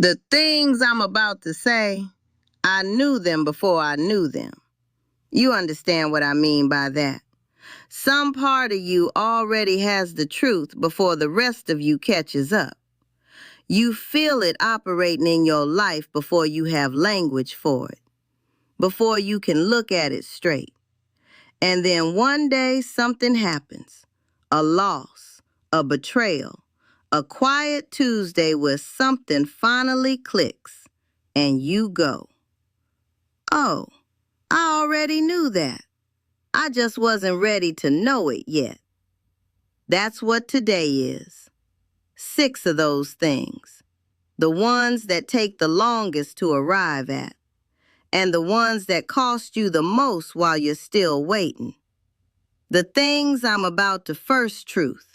The things I'm about to say, I knew them before I knew them. You understand what I mean by that. Some part of you already has the truth before the rest of you catches up. You feel it operating in your life before you have language for it, before you can look at it straight. And then one day something happens, a loss, a betrayal, a quiet Tuesday where something finally clicks, and you go, oh, I already knew that. I just wasn't ready to know it yet. That's what today is. 6 of those things. The ones that take the longest to arrive at, and the ones that cost you the most while you're still waiting. The things I'm about to first truth.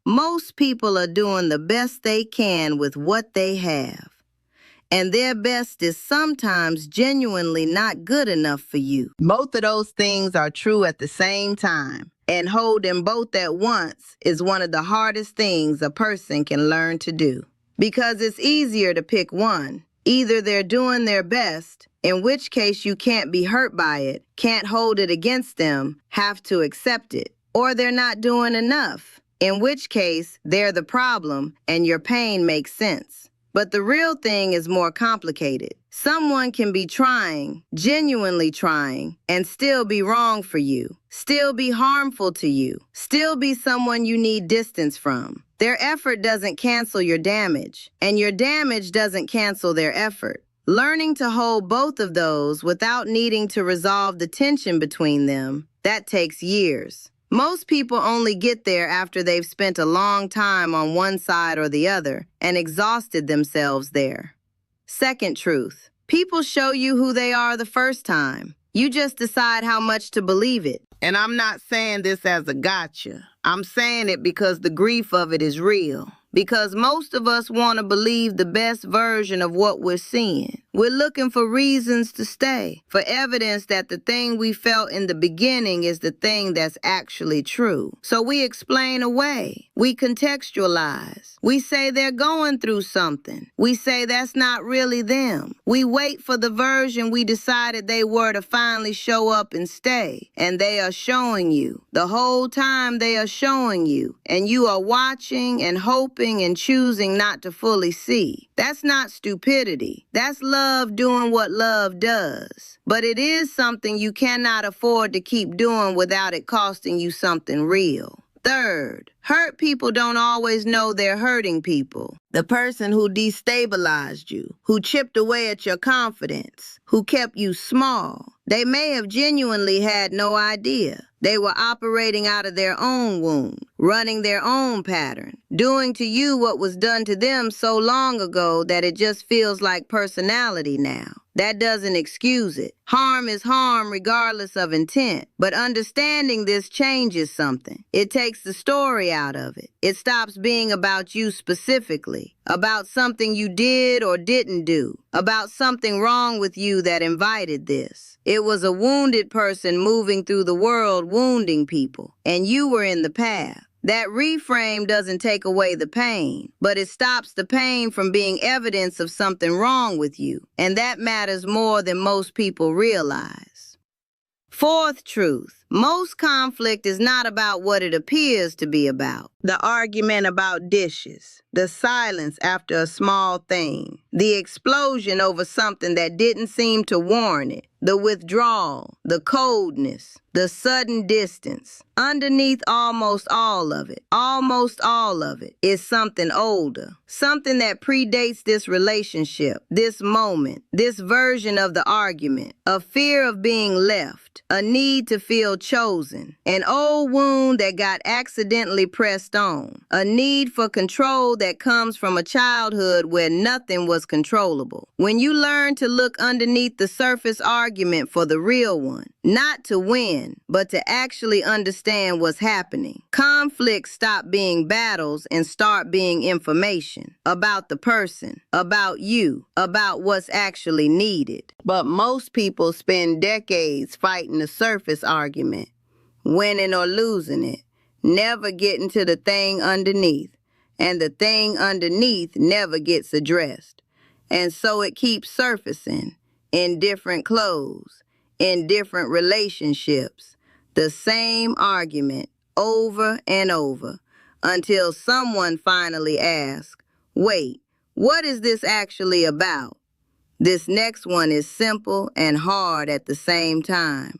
Most people are doing the best they can with what they have. And their best is sometimes genuinely not good enough for you. Both of those things are true at the same time. And holding both at once is one of the hardest things a person can learn to do. Because it's easier to pick one. Either they're doing their best, in which case you can't be hurt by it, can't hold it against them, have to accept it. Or they're not doing enough, in which case they're the problem and your pain makes sense. But the real thing is more complicated. Someone can be trying, genuinely trying, and still be wrong for you, still be harmful to you, still be someone you need distance from. Their effort doesn't cancel your damage, and your damage doesn't cancel their effort. Learning to hold both of those without needing to resolve the tension between them, that takes years. Most people only get there after they've spent a long time on one side or the other and exhausted themselves there. Second truth, people show you who they are the first time. You just decide how much to believe it. And I'm not saying this as a gotcha. I'm saying it because the grief of it is real. Because most of us want to believe the best version of what we're seeing. We're looking for reasons to stay, for evidence that the thing we felt in the beginning is the thing that's actually true. So we explain away. We contextualize. We say they're going through something. We say that's not really them. We wait for the version we decided they were to finally show up and stay. And they are showing you. The whole time they are showing you. And you are watching and hoping and choosing not to fully see. That's not stupidity. That's love doing what love does. But it is something you cannot afford to keep doing without it costing you something real. Third, hurt people don't always know they're hurting people. The person who destabilized you, who chipped away at your confidence, who kept you small, they may have genuinely had no idea. They were operating out of their own wound, running their own pattern, doing to you what was done to them so long ago that it just feels like personality now. That doesn't excuse it. Harm is harm regardless of intent. But understanding this changes something. It takes the story out of it. It stops being about you specifically, about something you did or didn't do, about something wrong with you that invited this. It was a wounded person moving through the world wounding people, and you were in the path. That reframe doesn't take away the pain, but it stops the pain from being evidence of something wrong with you, and that matters more than most people realize. Fourth truth, most conflict is not about what it appears to be about. The argument about dishes, the silence after a small thing, the explosion over something that didn't seem to warrant it, the withdrawal, the coldness, the sudden distance. Underneath almost all of it is something older, something that predates this relationship, this moment, this version of the argument, a fear of being left, a need to feel chosen, an old wound that got accidentally pressed on, a need for control that comes from a childhood where nothing was controllable. When you learn to look underneath the surface argument for the real one, not to win, but to actually understand what's happening, conflicts stop being battles and start being information about the person, about you, about what's actually needed. But most people spend decades fighting the surface argument, winning or losing it, never getting to the thing underneath, and the thing underneath never gets addressed. And so it keeps surfacing in different clothes, in different relationships, the same argument over and over until someone finally asks, wait, what is this actually about? This next one is simple and hard at the same time.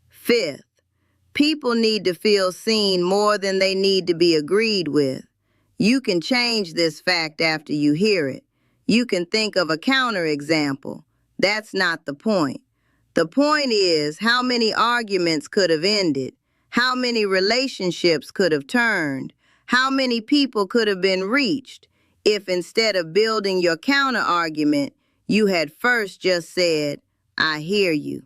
Fifth, people need to feel seen more than they need to be agreed with. You can change this fact after you hear it. You can think of a counterexample. That's not the point. The point is how many arguments could have ended, how many relationships could have turned, how many people could have been reached if instead of building your counterargument, you had first just said, I hear you.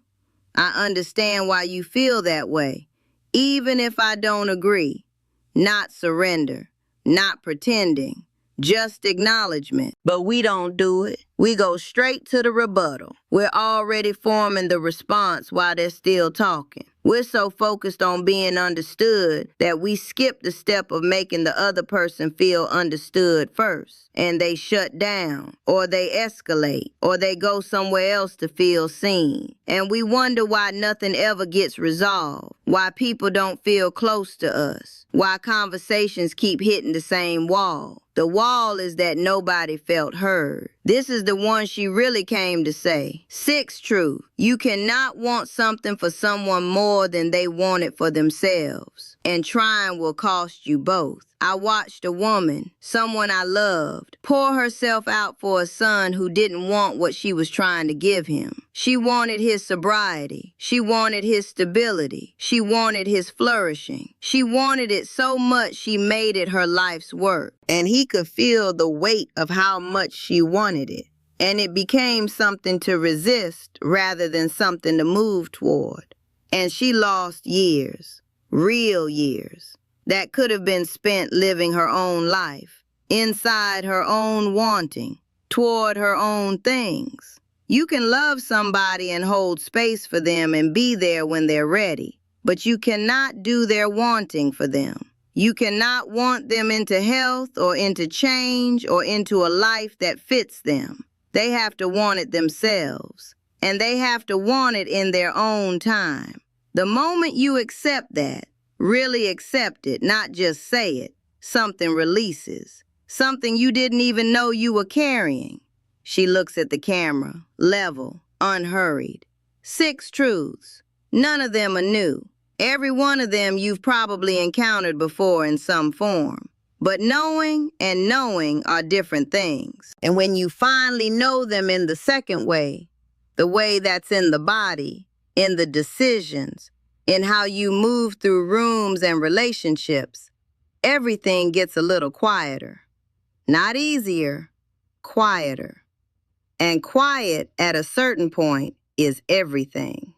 I understand why you feel that way, even if I don't agree. Not surrender, not pretending, just acknowledgement. But we don't do it. We go straight to the rebuttal. We're already forming the response while they're still talking. We're so focused on being understood that we skip the step of making the other person feel understood first. And they shut down, or they escalate, or they go somewhere else to feel seen. And we wonder why nothing ever gets resolved, why people don't feel close to us, why conversations keep hitting the same wall. The wall is that nobody felt heard. This is the one she really came to say. Sixth truth, you cannot want something for someone more than they want it for themselves. And trying will cost you both. I watched a woman, someone I loved, pour herself out for a son who didn't want what she was trying to give him. She wanted his sobriety. She wanted his stability. She wanted his flourishing. She wanted it so much she made it her life's work. And he could feel the weight of how much she wanted it. And it became something to resist rather than something to move toward. And she lost years, real years, that could have been spent living her own life, inside her own wanting, toward her own things. You can love somebody and hold space for them and be there when they're ready, but you cannot do their wanting for them. You cannot want them into health or into change or into a life that fits them. They have to want it themselves, and they have to want it in their own time. The moment you accept that, really accept it, not just say it, something releases, something you didn't even know you were carrying. She looks at the camera, level, unhurried. 6 truths. None of them are new. Every one of them you've probably encountered before in some form. But knowing and knowing are different things. And when you finally know them in the second way, the way that's in the body, in the decisions, in how you move through rooms and relationships, everything gets a little quieter. Not easier, quieter. And quiet at a certain point is everything.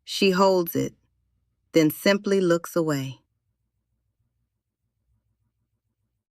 She holds it, then simply looks away.